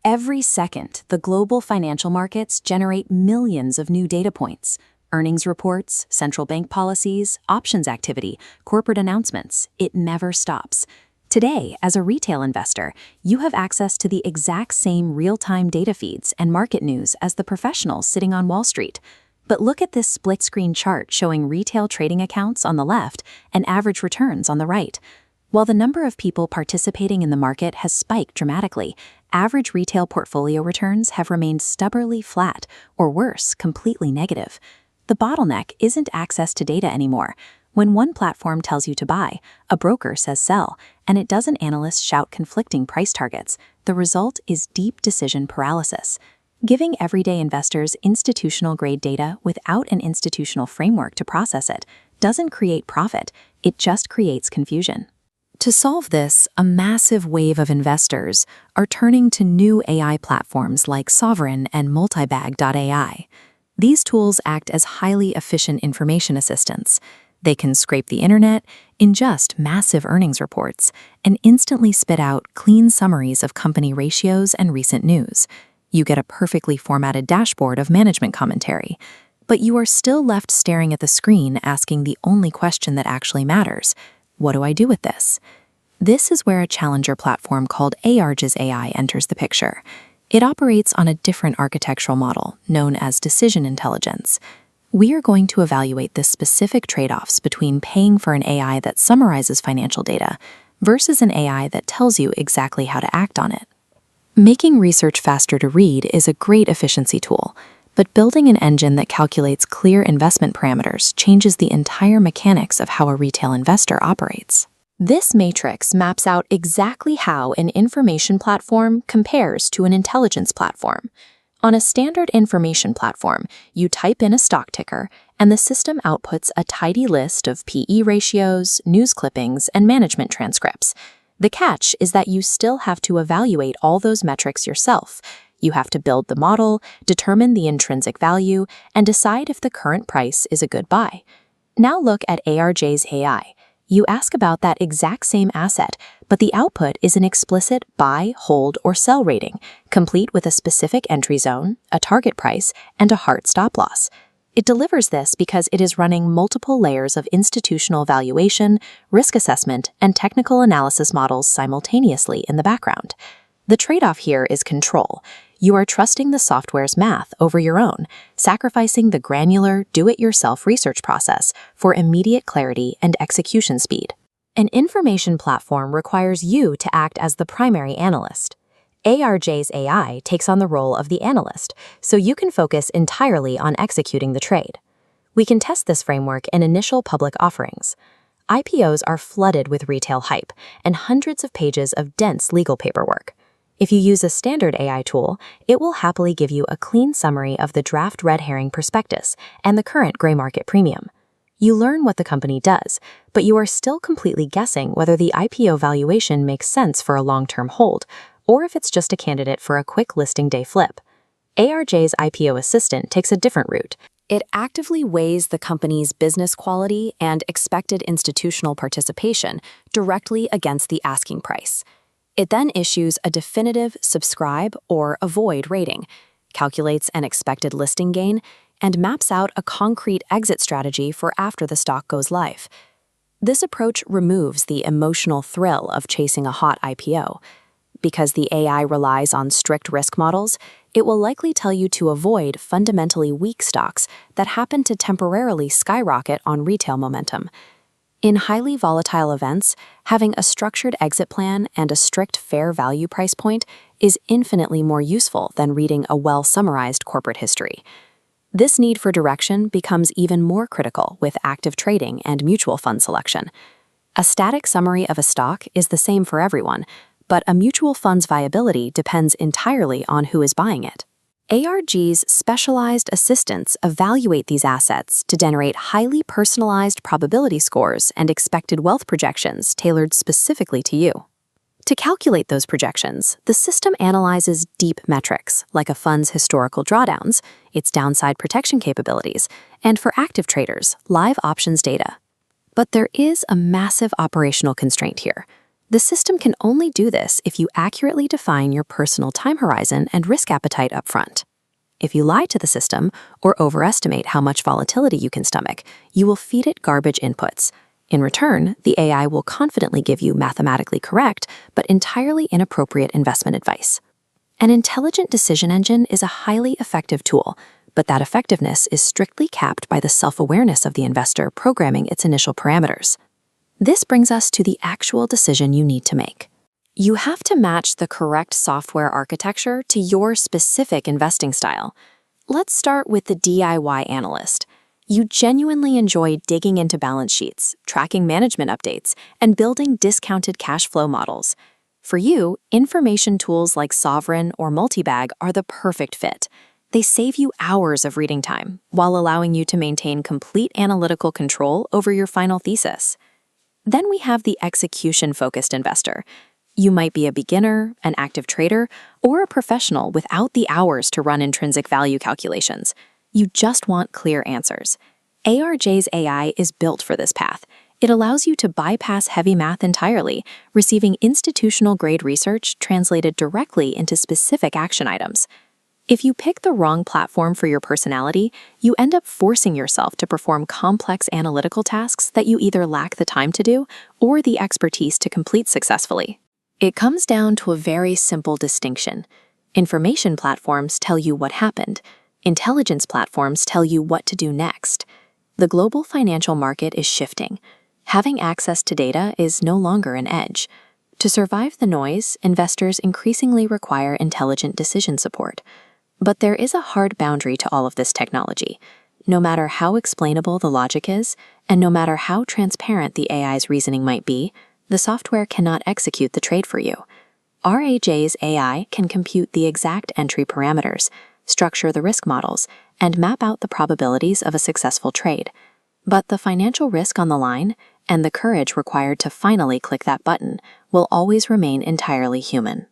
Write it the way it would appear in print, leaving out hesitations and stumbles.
Every second, the global financial markets generate millions of new data points. Earnings reports, central bank policies, options activity, corporate announcements. It never stops. Today, as a retail investor, you have access to the exact same real-time data feeds and market news as the professionals sitting on Wall Street. But look at this split-screen chart showing retail trading accounts on the left and average returns on the right. While the number of people participating in the market has spiked dramatically, average retail portfolio returns have remained stubbornly flat, or worse, completely negative. The bottleneck isn't access to data anymore. When one platform tells you to buy, a broker says sell, and a dozen analysts shout conflicting price targets, the result is deep decision paralysis. Giving everyday investors institutional-grade data without an institutional framework to process it doesn't create profit, it just creates confusion. To solve this, a massive wave of investors are turning to new AI platforms like Sovereign and Multibag.ai. These tools act as highly efficient information assistants. They can scrape the internet, ingest massive earnings reports, and instantly spit out clean summaries of company ratios and recent news. You get a perfectly formatted dashboard of management commentary. But you are still left staring at the screen asking the only question that actually matters. What do I do with this? This is where a challenger platform called ARJ'S AI enters the picture. It operates on a different architectural model, known as decision intelligence. We are going to evaluate the specific trade-offs between paying for an AI that summarizes financial data versus an AI that tells you exactly how to act on it. Making research faster to read is a great efficiency tool, but building an engine that calculates clear investment parameters changes the entire mechanics of how a retail investor operates. This matrix maps out exactly how an information platform compares to an intelligence platform. On a standard information platform, you type in a stock ticker, and the system outputs a tidy list of PE ratios, news clippings, and management transcripts. The catch is that you still have to evaluate all those metrics yourself. You have to build the model, determine the intrinsic value, and decide if the current price is a good buy. Now look at ARJ'S AI. You ask about that exact same asset, but the output is an explicit buy, hold, or sell rating, complete with a specific entry zone, a target price, and a hard stop loss. It delivers this because it is running multiple layers of institutional valuation, risk assessment, and technical analysis models simultaneously in the background. The trade-off here is control. You are trusting the software's math over your own, sacrificing the granular, do-it-yourself research process for immediate clarity and execution speed. An information platform requires you to act as the primary analyst. ARJ'S AI takes on the role of the analyst, so you can focus entirely on executing the trade. We can test this framework in initial public offerings. IPOs are flooded with retail hype and hundreds of pages of dense legal paperwork. If you use a standard AI tool, it will happily give you a clean summary of the draft red herring prospectus and the current gray market premium. You learn what the company does, but you are still completely guessing whether the IPO valuation makes sense for a long-term hold, or if it's just a candidate for a quick listing day flip. ARJ'S IPO Assistant takes a different route. It actively weighs the company's business quality and expected institutional participation directly against the asking price. It then issues a definitive subscribe or avoid rating, calculates an expected listing gain, and maps out a concrete exit strategy for after the stock goes live. This approach removes the emotional thrill of chasing a hot IPO. Because the AI relies on strict risk models, it will likely tell you to avoid fundamentally weak stocks that happen to temporarily skyrocket on retail momentum. In highly volatile events, having a structured exit plan and a strict fair value price point is infinitely more useful than reading a well-summarized corporate history. This need for direction becomes even more critical with active trading and mutual fund selection. A static summary of a stock is the same for everyone, but a mutual fund's viability depends entirely on who is buying it. ARJ'S specialized assistants evaluate these assets to generate highly personalized probability scores and expected wealth projections tailored specifically to you. To calculate those projections, the system analyzes deep metrics like a fund's historical drawdowns, its downside protection capabilities, and for active traders, live options data. But there is a massive operational constraint here. The system can only do this if you accurately define your personal time horizon and risk appetite upfront. If you lie to the system or overestimate how much volatility you can stomach, you will feed it garbage inputs. In return, the AI will confidently give you mathematically correct but entirely inappropriate investment advice. An intelligent decision engine is a highly effective tool, but that effectiveness is strictly capped by the self-awareness of the investor programming its initial parameters. This brings us to the actual decision you need to make. You have to match the correct software architecture to your specific investing style. Let's start with the DIY analyst. You genuinely enjoy digging into balance sheets, tracking management updates, and building discounted cash flow models. For you, information tools like Sovereign or Multibag are the perfect fit. They save you hours of reading time while allowing you to maintain complete analytical control over your final thesis. Then we have the execution-focused investor. You might be a beginner, an active trader, or a professional without the hours to run intrinsic value calculations. You just want clear answers. ARJ'S AI is built for this path. It allows you to bypass heavy math entirely, receiving institutional-grade research translated directly into specific action items. If you pick the wrong platform for your personality, you end up forcing yourself to perform complex analytical tasks that you either lack the time to do or the expertise to complete successfully. It comes down to a very simple distinction. Information platforms tell you what happened. Intelligence platforms tell you what to do next. The global financial market is shifting. Having access to data is no longer an edge. To survive the noise, investors increasingly require intelligent decision support. But there is a hard boundary to all of this technology. No matter how explainable the logic is, and no matter how transparent the AI's reasoning might be, the software cannot execute the trade for you. ARJ'S AI can compute the exact entry parameters, structure the risk models, and map out the probabilities of a successful trade. But the financial risk on the line and the courage required to finally click that button will always remain entirely human.